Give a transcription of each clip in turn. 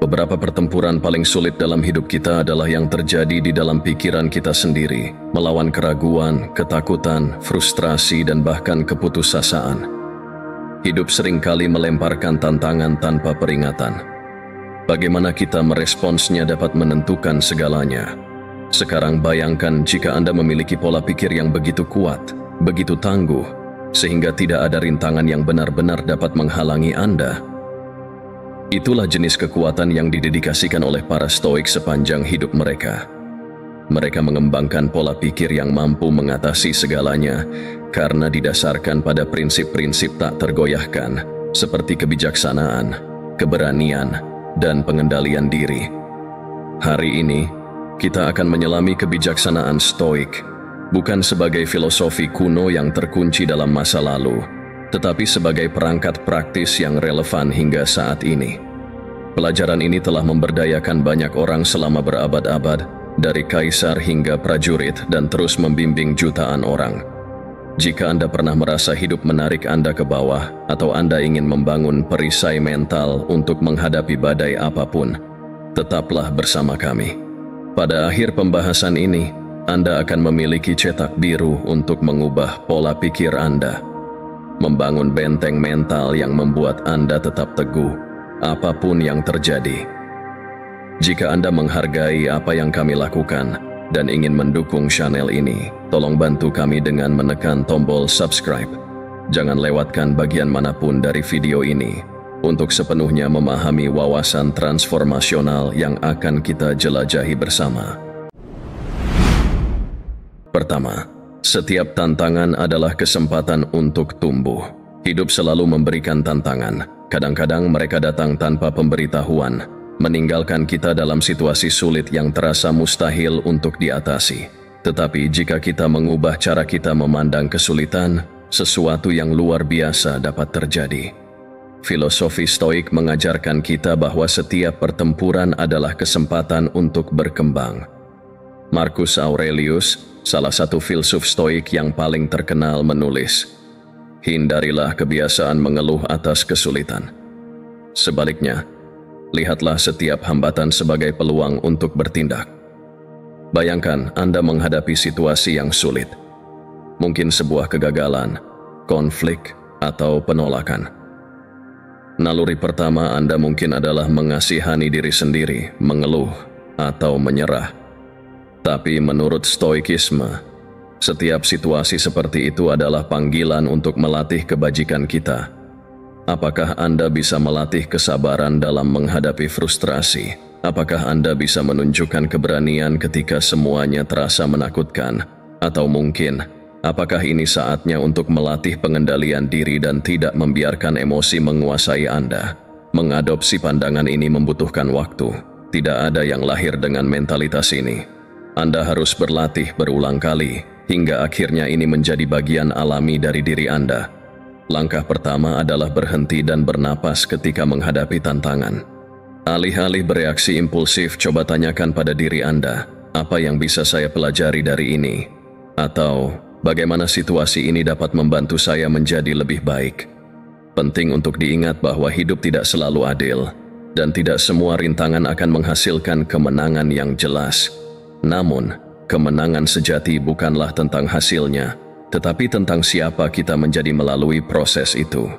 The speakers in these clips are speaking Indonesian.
Beberapa pertempuran paling sulit dalam hidup kita adalah yang terjadi di dalam pikiran kita sendiri, melawan keraguan, ketakutan, frustrasi, dan bahkan keputusasaan. Hidup seringkali melemparkan tantangan tanpa peringatan. Bagaimana kita meresponsnya dapat menentukan segalanya. Sekarang bayangkan jika Anda memiliki pola pikir yang begitu kuat, begitu tangguh, sehingga tidak ada rintangan yang benar-benar dapat menghalangi Anda. Itulah jenis kekuatan yang didedikasikan oleh para Stoik sepanjang hidup mereka. Mereka mengembangkan pola pikir yang mampu mengatasi segalanya karena didasarkan pada prinsip-prinsip tak tergoyahkan seperti kebijaksanaan, keberanian, dan pengendalian diri. Hari ini, kita akan menyelami kebijaksanaan Stoik, bukan sebagai filosofi kuno yang terkunci dalam masa lalu, tetapi sebagai perangkat praktis yang relevan hingga saat ini. Pelajaran ini telah memberdayakan banyak orang selama berabad-abad, dari kaisar hingga prajurit, dan terus membimbing jutaan orang. Jika Anda pernah merasa hidup menarik Anda ke bawah, atau Anda ingin membangun perisai mental untuk menghadapi badai apapun, tetaplah bersama kami. Pada akhir pembahasan ini, Anda akan memiliki cetak biru untuk mengubah pola pikir Anda. Membangun benteng mental yang membuat Anda tetap teguh, apapun yang terjadi. Jika Anda menghargai apa yang kami lakukan dan ingin mendukung channel ini, tolong bantu kami dengan menekan tombol subscribe. Jangan lewatkan bagian manapun dari video ini untuk sepenuhnya memahami wawasan transformasional yang akan kita jelajahi bersama. Pertama, setiap tantangan adalah kesempatan untuk tumbuh. Hidup selalu memberikan tantangan. Kadang-kadang mereka datang tanpa pemberitahuan, meninggalkan kita dalam situasi sulit yang terasa mustahil untuk diatasi. Tetapi jika kita mengubah cara kita memandang kesulitan, sesuatu yang luar biasa dapat terjadi. Filosofi Stoik mengajarkan kita bahwa setiap pertempuran adalah kesempatan untuk berkembang. Marcus Aurelius, salah satu filsuf Stoik yang paling terkenal, menulis, "Hindarilah kebiasaan mengeluh atas kesulitan. Sebaliknya, lihatlah setiap hambatan sebagai peluang untuk bertindak." Bayangkan Anda menghadapi situasi yang sulit. Mungkin sebuah kegagalan, konflik, atau penolakan. Naluri pertama Anda mungkin adalah mengasihani diri sendiri, mengeluh, atau menyerah. Tapi menurut Stoikisme, setiap situasi seperti itu adalah panggilan untuk melatih kebajikan kita. Apakah Anda bisa melatih kesabaran dalam menghadapi frustrasi? Apakah Anda bisa menunjukkan keberanian ketika semuanya terasa menakutkan? Atau mungkin, apakah ini saatnya untuk melatih pengendalian diri dan tidak membiarkan emosi menguasai Anda? Mengadopsi pandangan ini membutuhkan waktu. Tidak ada yang lahir dengan mentalitas ini. Anda harus berlatih berulang kali, hingga akhirnya ini menjadi bagian alami dari diri Anda. Langkah pertama adalah berhenti dan bernapas ketika menghadapi tantangan. Alih-alih bereaksi impulsif, coba tanyakan pada diri Anda, apa yang bisa saya pelajari dari ini? Atau, bagaimana situasi ini dapat membantu saya menjadi lebih baik? Penting untuk diingat bahwa hidup tidak selalu adil, dan tidak semua rintangan akan menghasilkan kemenangan yang jelas. Namun, kemenangan sejati bukanlah tentang hasilnya, tetapi tentang siapa kita menjadi melalui proses itu.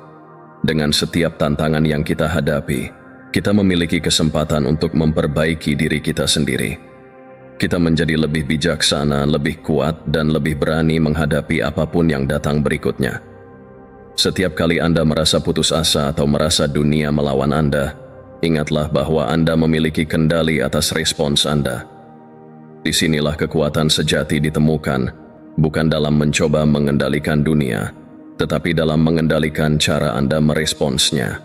Dengan setiap tantangan yang kita hadapi, kita memiliki kesempatan untuk memperbaiki diri kita sendiri. Kita menjadi lebih bijaksana, lebih kuat, dan lebih berani menghadapi apapun yang datang berikutnya. Setiap kali Anda merasa putus asa atau merasa dunia melawan Anda, ingatlah bahwa Anda memiliki kendali atas respons Anda. Disinilah kekuatan sejati ditemukan, bukan dalam mencoba mengendalikan dunia, tetapi dalam mengendalikan cara Anda meresponsnya.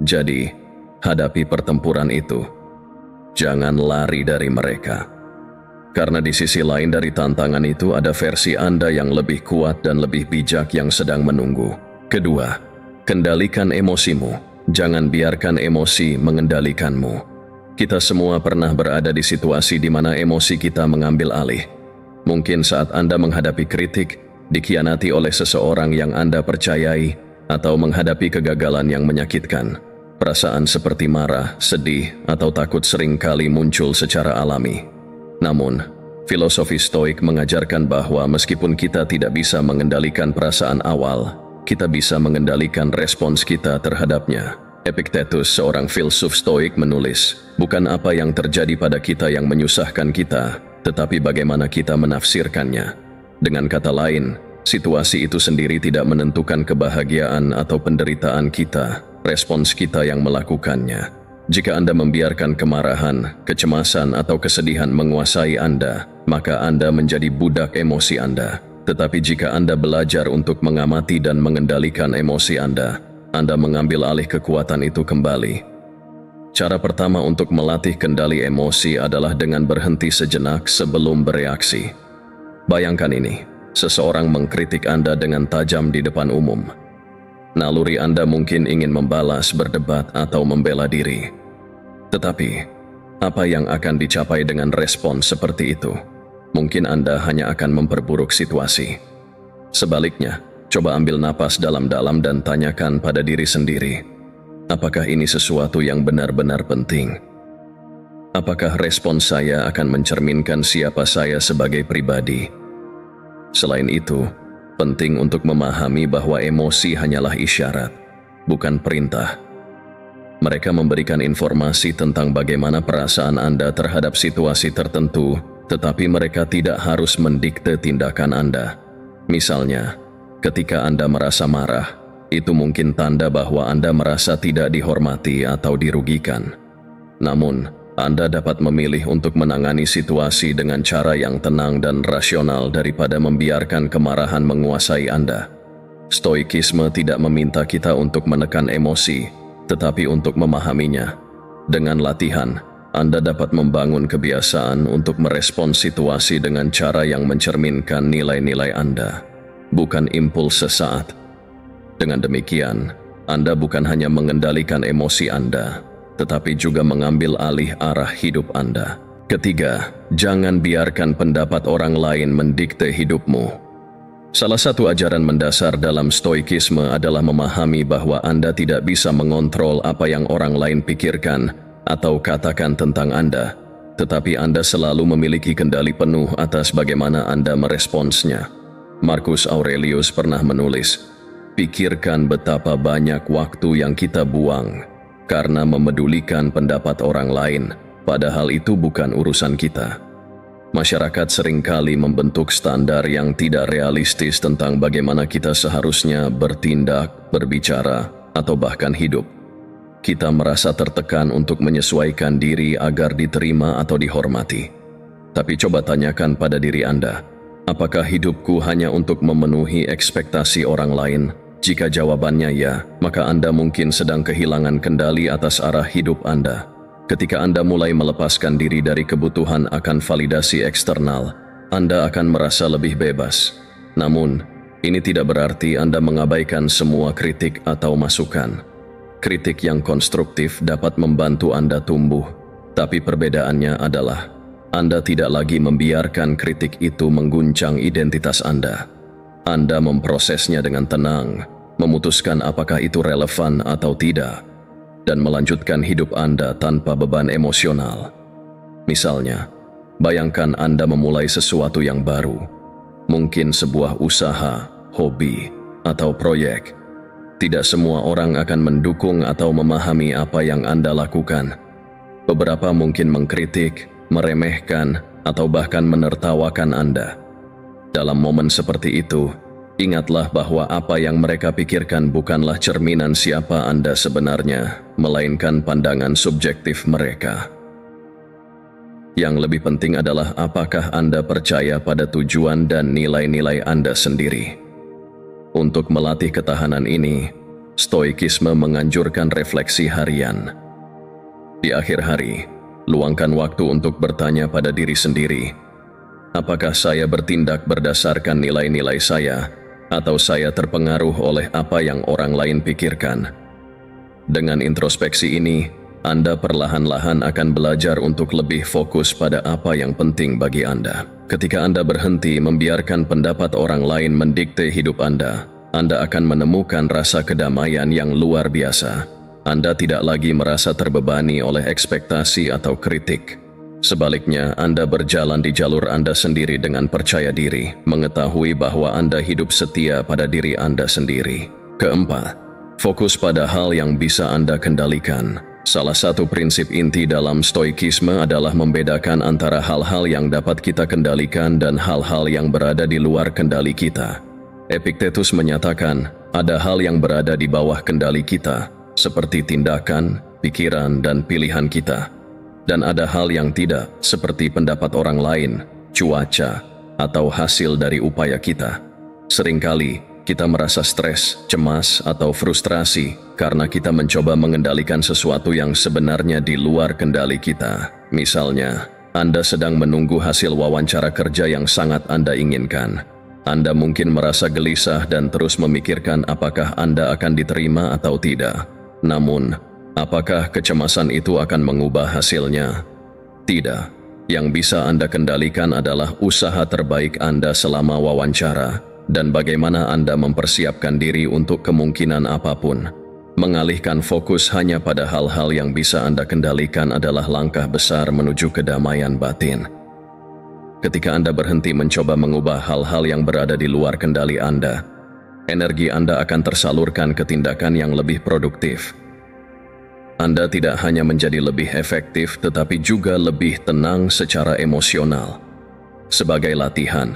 Jadi, hadapi pertempuran itu. Jangan lari dari mereka. Karena di sisi lain dari tantangan itu ada versi Anda yang lebih kuat dan lebih bijak yang sedang menunggu. Kedua, kendalikan emosimu. Jangan biarkan emosi mengendalikanmu. Kita semua pernah berada di situasi di mana emosi kita mengambil alih. Mungkin saat Anda menghadapi kritik, dikhianati oleh seseorang yang Anda percayai, atau menghadapi kegagalan yang menyakitkan. Perasaan seperti marah, sedih, atau takut sering kali muncul secara alami. Namun, filosofi Stoik mengajarkan bahwa meskipun kita tidak bisa mengendalikan perasaan awal, kita bisa mengendalikan respons kita terhadapnya. Epictetus, seorang filsuf Stoik, menulis, "Bukan apa yang terjadi pada kita yang menyusahkan kita, tetapi bagaimana kita menafsirkannya." Dengan kata lain, situasi itu sendiri tidak menentukan kebahagiaan atau penderitaan kita, respons kita yang melakukannya. Jika Anda membiarkan kemarahan, kecemasan, atau kesedihan menguasai Anda, maka Anda menjadi budak emosi Anda. Tetapi jika Anda belajar untuk mengamati dan mengendalikan emosi Anda mengambil alih kekuatan itu kembali. Cara pertama untuk melatih kendali emosi adalah dengan berhenti sejenak sebelum bereaksi. Bayangkan ini, seseorang mengkritik Anda dengan tajam di depan umum. Naluri Anda mungkin ingin membalas, berdebat, atau membela diri. Tetapi, apa yang akan dicapai dengan respon seperti itu? Mungkin Anda hanya akan memperburuk situasi. Sebaliknya, coba ambil napas dalam-dalam dan tanyakan pada diri sendiri, apakah ini sesuatu yang benar-benar penting? Apakah respon saya akan mencerminkan siapa saya sebagai pribadi? Selain itu, penting untuk memahami bahwa emosi hanyalah isyarat, bukan perintah. Mereka memberikan informasi tentang bagaimana perasaan Anda terhadap situasi tertentu, tetapi mereka tidak harus mendikte tindakan Anda. Misalnya, ketika Anda merasa marah, itu mungkin tanda bahwa Anda merasa tidak dihormati atau dirugikan. Namun, Anda dapat memilih untuk menangani situasi dengan cara yang tenang dan rasional daripada membiarkan kemarahan menguasai Anda. Stoikisme tidak meminta kita untuk menekan emosi, tetapi untuk memahaminya. Dengan latihan, Anda dapat membangun kebiasaan untuk merespons situasi dengan cara yang mencerminkan nilai-nilai Anda, bukan impuls sesaat. Dengan demikian, Anda bukan hanya mengendalikan emosi Anda, tetapi juga mengambil alih arah hidup Anda. Ketiga, jangan biarkan pendapat orang lain mendikte hidupmu. Salah satu ajaran mendasar dalam Stoikisme adalah memahami bahwa Anda tidak bisa mengontrol apa yang orang lain pikirkan atau katakan tentang Anda, tetapi Anda selalu memiliki kendali penuh atas bagaimana Anda meresponsnya. Marcus Aurelius pernah menulis, "Pikirkan betapa banyak waktu yang kita buang karena memedulikan pendapat orang lain, padahal itu bukan urusan kita." Masyarakat seringkali membentuk standar yang tidak realistis tentang bagaimana kita seharusnya bertindak, berbicara, atau bahkan hidup. Kita merasa tertekan untuk menyesuaikan diri agar diterima atau dihormati. Tapi coba tanyakan pada diri Anda, apakah hidupku hanya untuk memenuhi ekspektasi orang lain? Jika jawabannya ya, maka Anda mungkin sedang kehilangan kendali atas arah hidup Anda. Ketika Anda mulai melepaskan diri dari kebutuhan akan validasi eksternal, Anda akan merasa lebih bebas. Namun, ini tidak berarti Anda mengabaikan semua kritik atau masukan. Kritik yang konstruktif dapat membantu Anda tumbuh, tapi perbedaannya adalah Anda tidak lagi membiarkan kritik itu mengguncang identitas Anda. Anda memprosesnya dengan tenang, memutuskan apakah itu relevan atau tidak, dan melanjutkan hidup Anda tanpa beban emosional. Misalnya, bayangkan Anda memulai sesuatu yang baru, mungkin sebuah usaha, hobi, atau proyek. Tidak semua orang akan mendukung atau memahami apa yang Anda lakukan. Beberapa mungkin mengkritik, meremehkan, atau bahkan menertawakan Anda. Dalam momen seperti itu, ingatlah bahwa apa yang mereka pikirkan bukanlah cerminan siapa Anda sebenarnya, melainkan pandangan subjektif mereka. Yang lebih penting adalah apakah Anda percaya pada tujuan dan nilai-nilai Anda sendiri. Untuk melatih ketahanan ini, Stoikisme menganjurkan refleksi harian. Di akhir hari, luangkan waktu untuk bertanya pada diri sendiri, apakah saya bertindak berdasarkan nilai-nilai saya, atau saya terpengaruh oleh apa yang orang lain pikirkan? Dengan introspeksi ini, Anda perlahan-lahan akan belajar untuk lebih fokus pada apa yang penting bagi Anda. Ketika Anda berhenti membiarkan pendapat orang lain mendikte hidup Anda akan menemukan rasa kedamaian yang luar biasa. Anda tidak lagi merasa terbebani oleh ekspektasi atau kritik. Sebaliknya, Anda berjalan di jalur Anda sendiri dengan percaya diri, mengetahui bahwa Anda hidup setia pada diri Anda sendiri. Keempat, fokus pada hal yang bisa Anda kendalikan. Salah satu prinsip inti dalam stoikisme adalah membedakan antara hal-hal yang dapat kita kendalikan dan hal-hal yang berada di luar kendali kita. Epictetus menyatakan, ada hal yang berada di bawah kendali kita, seperti tindakan, pikiran, dan pilihan kita. Dan ada hal yang tidak, seperti pendapat orang lain, cuaca, atau hasil dari upaya kita. Seringkali, kita merasa stres, cemas, atau frustrasi karena kita mencoba mengendalikan sesuatu yang sebenarnya di luar kendali kita. Misalnya, Anda sedang menunggu hasil wawancara kerja yang sangat Anda inginkan. Anda mungkin merasa gelisah dan terus memikirkan apakah Anda akan diterima atau tidak. Namun, apakah kecemasan itu akan mengubah hasilnya? Tidak. Yang bisa Anda kendalikan adalah usaha terbaik Anda selama wawancara dan bagaimana Anda mempersiapkan diri untuk kemungkinan apapun. Mengalihkan fokus hanya pada hal-hal yang bisa Anda kendalikan adalah langkah besar menuju kedamaian batin. Ketika Anda berhenti mencoba mengubah hal-hal yang berada di luar kendali Anda, energi Anda akan tersalurkan ke tindakan yang lebih produktif. Anda tidak hanya menjadi lebih efektif, tetapi juga lebih tenang secara emosional. Sebagai latihan,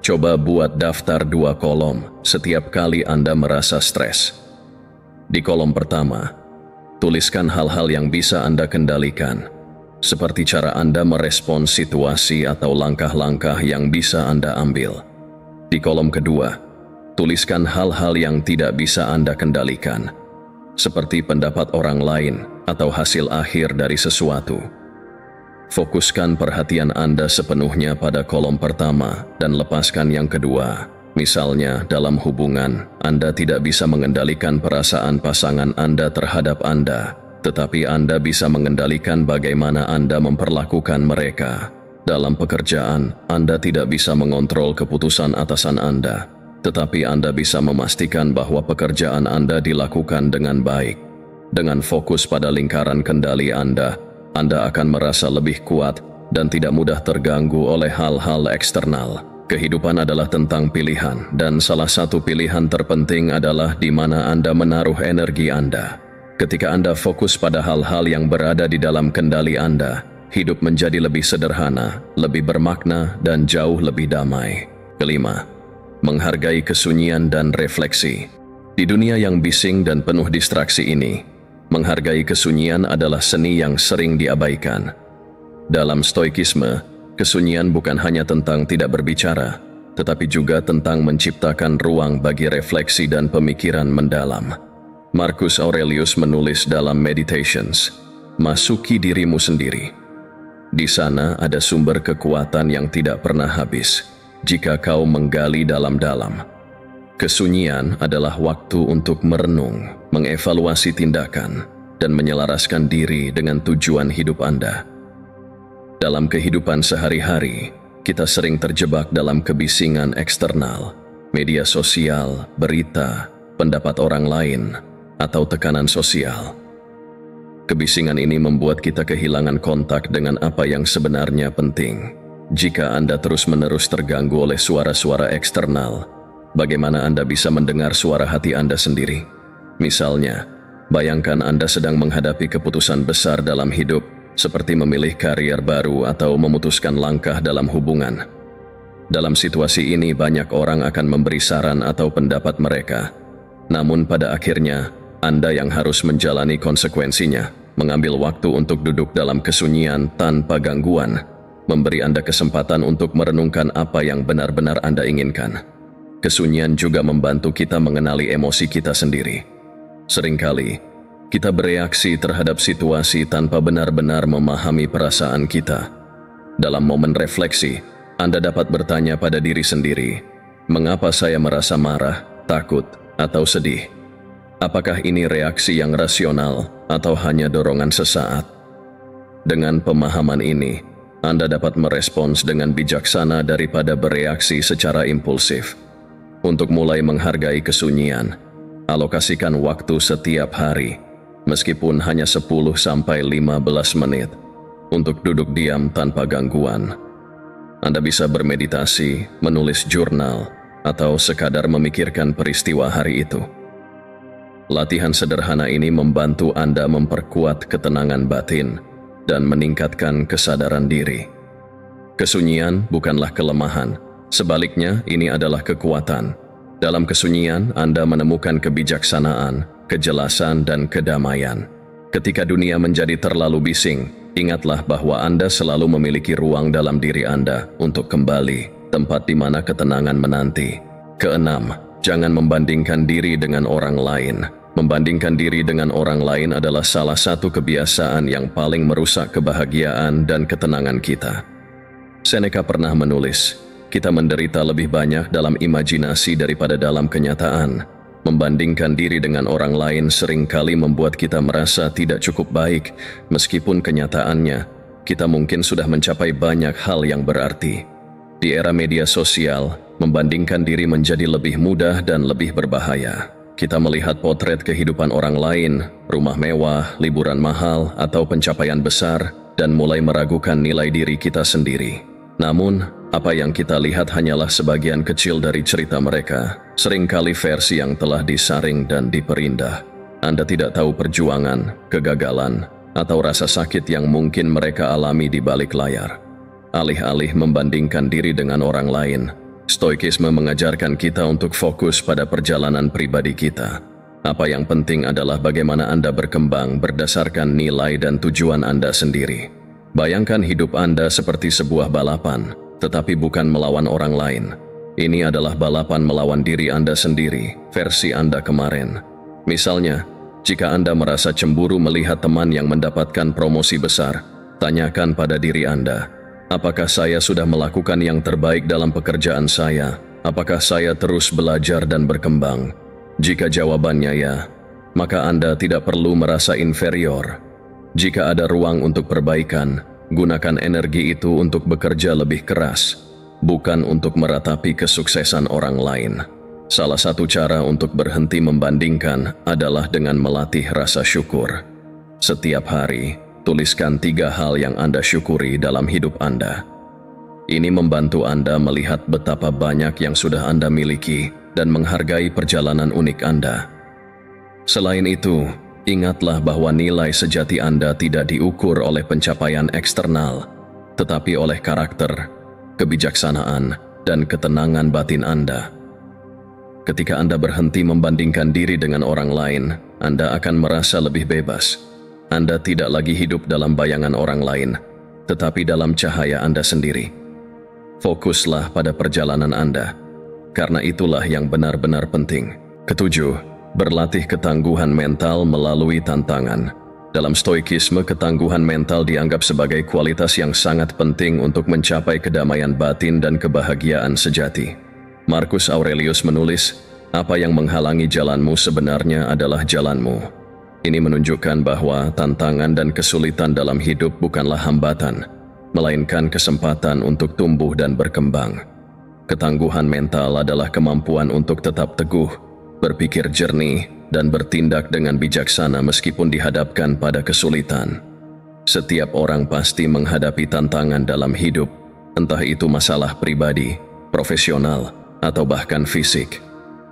coba buat daftar 2 kolom setiap kali Anda merasa stres. Di kolom pertama, tuliskan hal-hal yang bisa Anda kendalikan, seperti cara Anda merespons situasi atau langkah-langkah yang bisa Anda ambil. Di kolom kedua, tuliskan hal-hal yang tidak bisa Anda kendalikan, seperti pendapat orang lain atau hasil akhir dari sesuatu. Fokuskan perhatian Anda sepenuhnya pada kolom pertama dan lepaskan yang kedua. Misalnya, dalam hubungan, Anda tidak bisa mengendalikan perasaan pasangan Anda terhadap Anda, tetapi Anda bisa mengendalikan bagaimana Anda memperlakukan mereka. Dalam pekerjaan, Anda tidak bisa mengontrol keputusan atasan Anda, tetapi Anda bisa memastikan bahwa pekerjaan Anda dilakukan dengan baik. Dengan fokus pada lingkaran kendali Anda akan merasa lebih kuat dan tidak mudah terganggu oleh hal-hal eksternal. Kehidupan adalah tentang pilihan, dan salah satu pilihan terpenting adalah di mana Anda menaruh energi Anda. Ketika Anda fokus pada hal-hal yang berada di dalam kendali Anda, hidup menjadi lebih sederhana, lebih bermakna, dan jauh lebih damai. Kelima, menghargai kesunyian dan refleksi. Di dunia yang bising dan penuh distraksi ini, menghargai kesunyian adalah seni yang sering diabaikan. Dalam stoikisme, kesunyian bukan hanya tentang tidak berbicara, tetapi juga tentang menciptakan ruang bagi refleksi dan pemikiran mendalam. Marcus Aurelius menulis dalam Meditations, "Masuki dirimu sendiri. Di sana ada sumber kekuatan yang tidak pernah habis, jika kau menggali dalam-dalam." Kesunyian adalah waktu untuk merenung, mengevaluasi tindakan, dan menyelaraskan diri dengan tujuan hidup Anda. Dalam kehidupan sehari-hari, kita sering terjebak dalam kebisingan eksternal, media sosial, berita, pendapat orang lain, atau tekanan sosial. Kebisingan ini membuat kita kehilangan kontak dengan apa yang sebenarnya penting. Jika Anda terus-menerus terganggu oleh suara-suara eksternal, bagaimana Anda bisa mendengar suara hati Anda sendiri? Misalnya, bayangkan Anda sedang menghadapi keputusan besar dalam hidup, seperti memilih karier baru atau memutuskan langkah dalam hubungan. Dalam situasi ini, banyak orang akan memberi saran atau pendapat mereka. Namun pada akhirnya, Anda yang harus menjalani konsekuensinya, mengambil waktu untuk duduk dalam kesunyian tanpa gangguan, memberi Anda kesempatan untuk merenungkan apa yang benar-benar Anda inginkan. Kesunyian juga membantu kita mengenali emosi kita sendiri. Seringkali, kita bereaksi terhadap situasi tanpa benar-benar memahami perasaan kita. Dalam momen refleksi, Anda dapat bertanya pada diri sendiri, mengapa saya merasa marah, takut, atau sedih? Apakah ini reaksi yang rasional atau hanya dorongan sesaat? Dengan pemahaman ini, Anda dapat merespons dengan bijaksana daripada bereaksi secara impulsif. Untuk mulai menghargai kesunyian, alokasikan waktu setiap hari. meskipun hanya 10-15 menit, untuk duduk diam tanpa gangguan. Anda bisa bermeditasi, menulis jurnal, atau sekadar memikirkan peristiwa hari itu. Latihan sederhana ini membantu Anda memperkuat ketenangan batin dan meningkatkan kesadaran diri. Kesunyian bukanlah kelemahan, sebaliknya ini adalah kekuatan. Dalam kesunyian, Anda menemukan kebijaksanaan, kejelasan, dan kedamaian. Ketika dunia menjadi terlalu bising, ingatlah bahwa Anda selalu memiliki ruang dalam diri Anda untuk kembali, tempat di mana ketenangan menanti. Keenam, jangan membandingkan diri dengan orang lain. Membandingkan diri dengan orang lain adalah salah satu kebiasaan yang paling merusak kebahagiaan dan ketenangan kita. Seneca pernah menulis, kita menderita lebih banyak dalam imajinasi daripada dalam kenyataan. Membandingkan diri dengan orang lain seringkali membuat kita merasa tidak cukup baik, meskipun kenyataannya, kita mungkin sudah mencapai banyak hal yang berarti. Di era media sosial, membandingkan diri menjadi lebih mudah dan lebih berbahaya. Kita melihat potret kehidupan orang lain, rumah mewah, liburan mahal, atau pencapaian besar, dan mulai meragukan nilai diri kita sendiri. Namun, apa yang kita lihat hanyalah sebagian kecil dari cerita mereka, seringkali versi yang telah disaring dan diperindah. Anda tidak tahu perjuangan, kegagalan, atau rasa sakit yang mungkin mereka alami di balik layar. Alih-alih membandingkan diri dengan orang lain, Stoikisme mengajarkan kita untuk fokus pada perjalanan pribadi kita. Apa yang penting adalah bagaimana Anda berkembang berdasarkan nilai dan tujuan Anda sendiri. Bayangkan hidup Anda seperti sebuah balapan, tetapi bukan melawan orang lain. Ini adalah balapan melawan diri Anda sendiri, versi Anda kemarin. Misalnya, jika Anda merasa cemburu melihat teman yang mendapatkan promosi besar, tanyakan pada diri Anda, apakah saya sudah melakukan yang terbaik dalam pekerjaan saya? Apakah saya terus belajar dan berkembang? Jika jawabannya ya, maka Anda tidak perlu merasa inferior. Jika ada ruang untuk perbaikan, gunakan energi itu untuk bekerja lebih keras, bukan untuk meratapi kesuksesan orang lain. Salah satu cara untuk berhenti membandingkan adalah dengan melatih rasa syukur. Setiap hari, tuliskan 3 hal yang Anda syukuri dalam hidup Anda. Ini membantu Anda melihat betapa banyak yang sudah Anda miliki dan menghargai perjalanan unik Anda. Selain itu, ingatlah bahwa nilai sejati Anda tidak diukur oleh pencapaian eksternal, tetapi oleh karakter, kebijaksanaan, dan ketenangan batin Anda. Ketika Anda berhenti membandingkan diri dengan orang lain, Anda akan merasa lebih bebas. Anda tidak lagi hidup dalam bayangan orang lain, tetapi dalam cahaya Anda sendiri. Fokuslah pada perjalanan Anda, karena itulah yang benar-benar penting. Ketujuh, berlatih ketangguhan mental melalui tantangan. Dalam Stoikisme, ketangguhan mental dianggap sebagai kualitas yang sangat penting untuk mencapai kedamaian batin dan kebahagiaan sejati. Marcus Aurelius menulis, "Apa yang menghalangi jalanmu sebenarnya adalah jalanmu." Ini menunjukkan bahwa tantangan dan kesulitan dalam hidup bukanlah hambatan, melainkan kesempatan untuk tumbuh dan berkembang. Ketangguhan mental adalah kemampuan untuk tetap teguh, berpikir jernih, dan bertindak dengan bijaksana meskipun dihadapkan pada kesulitan. Setiap orang pasti menghadapi tantangan dalam hidup, entah itu masalah pribadi, profesional, atau bahkan fisik.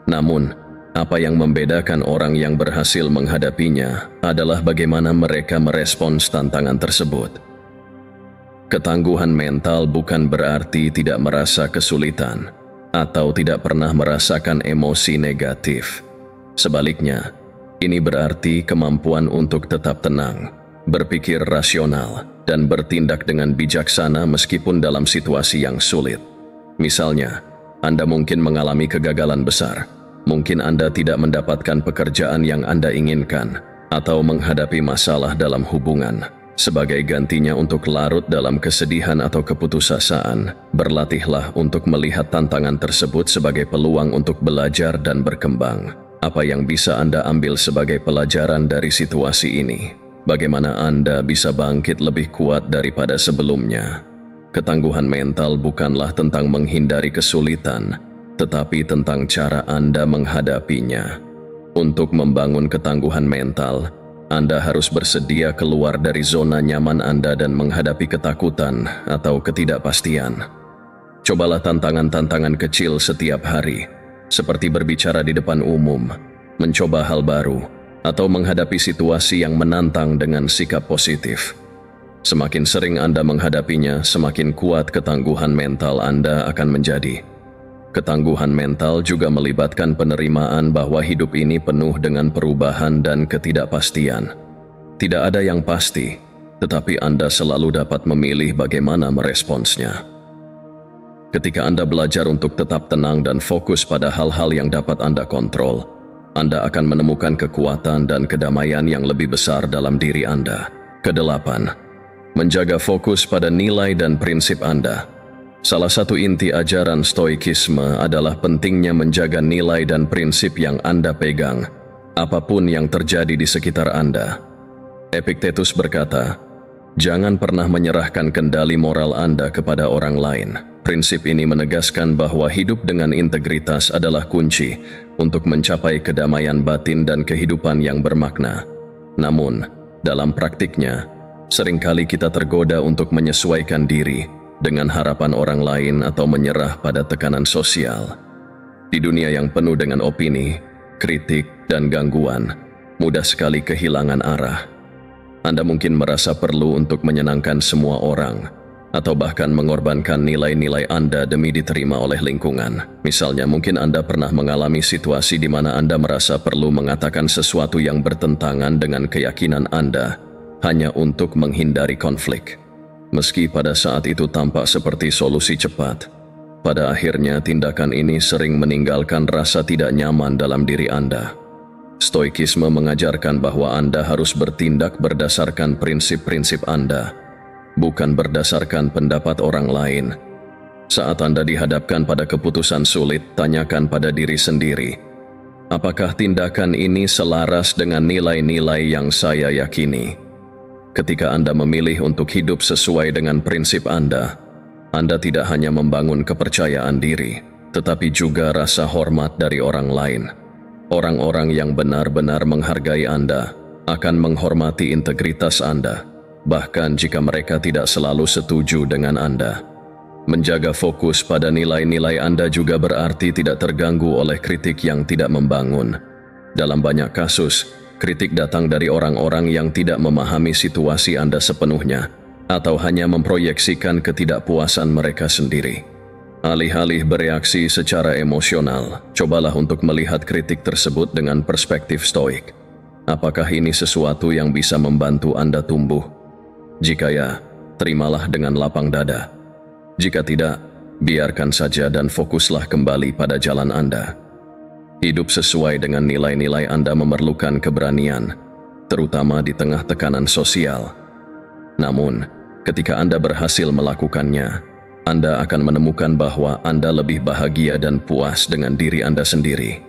Namun, apa yang membedakan orang yang berhasil menghadapinya adalah bagaimana mereka merespons tantangan tersebut. Ketangguhan mental bukan berarti tidak merasa kesulitan atau tidak pernah merasakan emosi negatif. Sebaliknya, ini berarti kemampuan untuk tetap tenang, berpikir rasional, dan bertindak dengan bijaksana meskipun dalam situasi yang sulit. Misalnya, Anda mungkin mengalami kegagalan besar. Mungkin Anda tidak mendapatkan pekerjaan yang Anda inginkan atau menghadapi masalah dalam hubungan. Sebagai gantinya untuk larut dalam kesedihan atau keputusasaan, berlatihlah untuk melihat tantangan tersebut sebagai peluang untuk belajar dan berkembang. Apa yang bisa Anda ambil sebagai pelajaran dari situasi ini? Bagaimana Anda bisa bangkit lebih kuat daripada sebelumnya? Ketangguhan mental bukanlah tentang menghindari kesulitan, tetapi tentang cara Anda menghadapinya. Untuk membangun ketangguhan mental, Anda harus bersedia keluar dari zona nyaman Anda dan menghadapi ketakutan atau ketidakpastian. Cobalah tantangan-tantangan kecil setiap hari, seperti berbicara di depan umum, mencoba hal baru, atau menghadapi situasi yang menantang dengan sikap positif. Semakin sering Anda menghadapinya, semakin kuat ketangguhan mental Anda akan menjadi. Ketangguhan mental juga melibatkan penerimaan bahwa hidup ini penuh dengan perubahan dan ketidakpastian. Tidak ada yang pasti, tetapi Anda selalu dapat memilih bagaimana meresponsnya. Ketika Anda belajar untuk tetap tenang dan fokus pada hal-hal yang dapat Anda kontrol, Anda akan menemukan kekuatan dan kedamaian yang lebih besar dalam diri Anda. Kedelapan, menjaga fokus pada nilai dan prinsip Anda. Salah satu inti ajaran Stoikisme adalah pentingnya menjaga nilai dan prinsip yang Anda pegang, apapun yang terjadi di sekitar Anda. Epictetus berkata, "Jangan pernah menyerahkan kendali moral Anda kepada orang lain." Prinsip ini menegaskan bahwa hidup dengan integritas adalah kunci untuk mencapai kedamaian batin dan kehidupan yang bermakna. Namun, dalam praktiknya, seringkali kita tergoda untuk menyesuaikan diri dengan harapan orang lain atau menyerah pada tekanan sosial. Di dunia yang penuh dengan opini, kritik, dan gangguan, mudah sekali kehilangan arah. Anda mungkin merasa perlu untuk menyenangkan semua orang, atau bahkan mengorbankan nilai-nilai Anda demi diterima oleh lingkungan. Misalnya, mungkin Anda pernah mengalami situasi di mana Anda merasa perlu mengatakan sesuatu yang bertentangan dengan keyakinan Anda, hanya untuk menghindari konflik. Meski pada saat itu tampak seperti solusi cepat, pada akhirnya tindakan ini sering meninggalkan rasa tidak nyaman dalam diri Anda. Stoikisme mengajarkan bahwa Anda harus bertindak berdasarkan prinsip-prinsip Anda, bukan berdasarkan pendapat orang lain. Saat Anda dihadapkan pada keputusan sulit, tanyakan pada diri sendiri, apakah tindakan ini selaras dengan nilai-nilai yang saya yakini? Ketika Anda memilih untuk hidup sesuai dengan prinsip Anda tidak hanya membangun kepercayaan diri, tetapi juga rasa hormat dari orang lain. Orang-orang yang benar-benar menghargai Anda akan menghormati integritas Anda, bahkan jika mereka tidak selalu setuju dengan Anda. Menjaga fokus pada nilai-nilai Anda juga berarti tidak terganggu oleh kritik yang tidak membangun. Dalam banyak kasus, kritik datang dari orang-orang yang tidak memahami situasi Anda sepenuhnya atau hanya memproyeksikan ketidakpuasan mereka sendiri. Alih-alih bereaksi secara emosional, cobalah untuk melihat kritik tersebut dengan perspektif stoik. Apakah ini sesuatu yang bisa membantu Anda tumbuh? Jika ya, terimalah dengan lapang dada. Jika tidak, biarkan saja dan fokuslah kembali pada jalan Anda. Hidup sesuai dengan nilai-nilai Anda memerlukan keberanian, terutama di tengah tekanan sosial. Namun, ketika Anda berhasil melakukannya, Anda akan menemukan bahwa Anda lebih bahagia dan puas dengan diri Anda sendiri.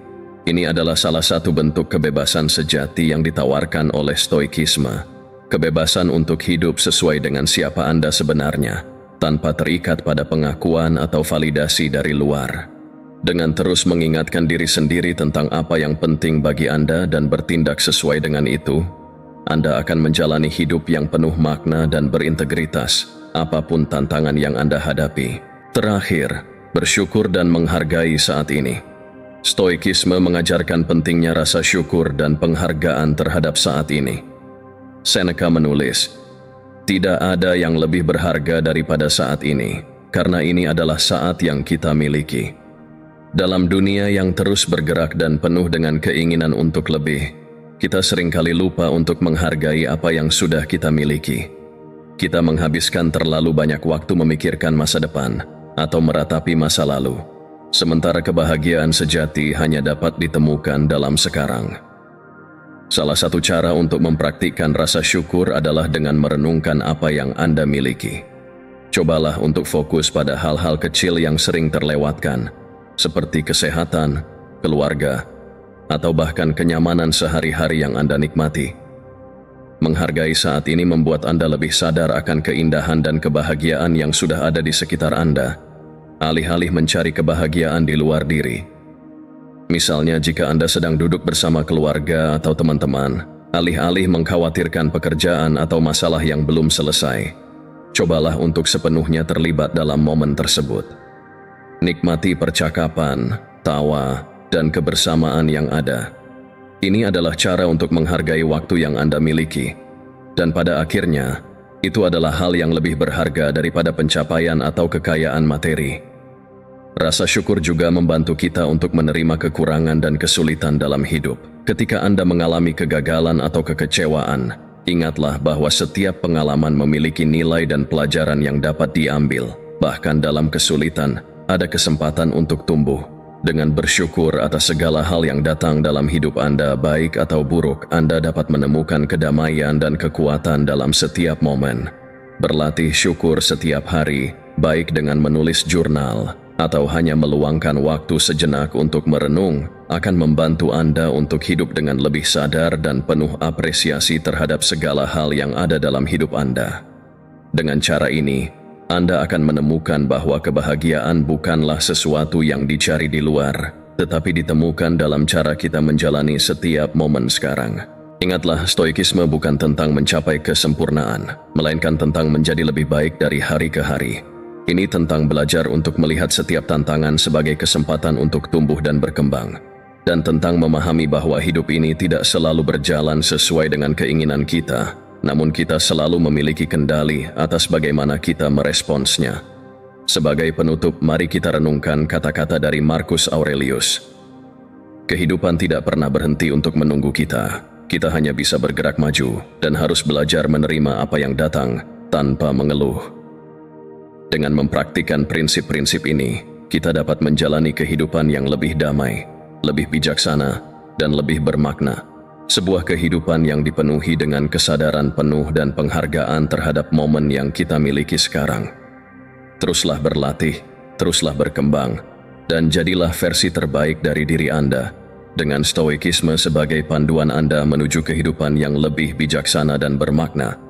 Ini adalah salah satu bentuk kebebasan sejati yang ditawarkan oleh Stoikisme. Kebebasan untuk hidup sesuai dengan siapa Anda sebenarnya, tanpa terikat pada pengakuan atau validasi dari luar. Dengan terus mengingatkan diri sendiri tentang apa yang penting bagi Anda dan bertindak sesuai dengan itu, Anda akan menjalani hidup yang penuh makna dan berintegritas, apapun tantangan yang Anda hadapi. Terakhir, bersyukur dan menghargai saat ini. Stoikisme mengajarkan pentingnya rasa syukur dan penghargaan terhadap saat ini. Seneca menulis, "Tidak ada yang lebih berharga daripada saat ini, karena ini adalah saat yang kita miliki." Dalam dunia yang terus bergerak dan penuh dengan keinginan untuk lebih, kita seringkali lupa untuk menghargai apa yang sudah kita miliki. Kita menghabiskan terlalu banyak waktu memikirkan masa depan atau meratapi masa lalu, sementara kebahagiaan sejati hanya dapat ditemukan dalam sekarang. Salah satu cara untuk mempraktikkan rasa syukur adalah dengan merenungkan apa yang Anda miliki. Cobalah untuk fokus pada hal-hal kecil yang sering terlewatkan, seperti kesehatan, keluarga, atau bahkan kenyamanan sehari-hari yang Anda nikmati. Menghargai saat ini membuat Anda lebih sadar akan keindahan dan kebahagiaan yang sudah ada di sekitar Anda, alih-alih mencari kebahagiaan di luar diri. Misalnya, jika Anda sedang duduk bersama keluarga atau teman-teman, Alih-alih mengkhawatirkan pekerjaan atau masalah yang belum selesai, cobalah untuk sepenuhnya terlibat dalam momen tersebut. Nikmati percakapan, tawa, dan kebersamaan yang ada. Ini adalah cara untuk menghargai waktu yang Anda miliki. Dan pada akhirnya, itu adalah hal yang lebih berharga daripada pencapaian atau kekayaan materi. Rasa syukur juga membantu kita untuk menerima kekurangan dan kesulitan dalam hidup. Ketika Anda mengalami kegagalan atau kekecewaan, ingatlah bahwa setiap pengalaman memiliki nilai dan pelajaran yang dapat diambil. Bahkan dalam kesulitan, ada kesempatan untuk tumbuh. Dengan bersyukur atas segala hal yang datang dalam hidup Anda, baik atau buruk, Anda dapat menemukan kedamaian dan kekuatan dalam setiap momen. Berlatih syukur setiap hari, baik dengan menulis jurnal, atau hanya meluangkan waktu sejenak untuk merenung, akan membantu Anda untuk hidup dengan lebih sadar dan penuh apresiasi terhadap segala hal yang ada dalam hidup Anda. Dengan cara ini, Anda akan menemukan bahwa kebahagiaan bukanlah sesuatu yang dicari di luar, tetapi ditemukan dalam cara kita menjalani setiap momen sekarang. Ingatlah, stoikisme bukan tentang mencapai kesempurnaan, melainkan tentang menjadi lebih baik dari hari ke hari. Ini tentang belajar untuk melihat setiap tantangan sebagai kesempatan untuk tumbuh dan berkembang. Dan tentang memahami bahwa hidup ini tidak selalu berjalan sesuai dengan keinginan kita, namun kita selalu memiliki kendali atas bagaimana kita meresponsnya. Sebagai penutup, mari kita renungkan kata-kata dari Marcus Aurelius. Kehidupan tidak pernah berhenti untuk menunggu kita. Kita hanya bisa bergerak maju dan harus belajar menerima apa yang datang tanpa mengeluh. Dengan mempraktikkan prinsip-prinsip ini, kita dapat menjalani kehidupan yang lebih damai, lebih bijaksana, dan lebih bermakna. Sebuah kehidupan yang dipenuhi dengan kesadaran penuh dan penghargaan terhadap momen yang kita miliki sekarang. Teruslah berlatih, teruslah berkembang, dan jadilah versi terbaik dari diri Anda, dengan stoikisme sebagai panduan Anda menuju kehidupan yang lebih bijaksana dan bermakna.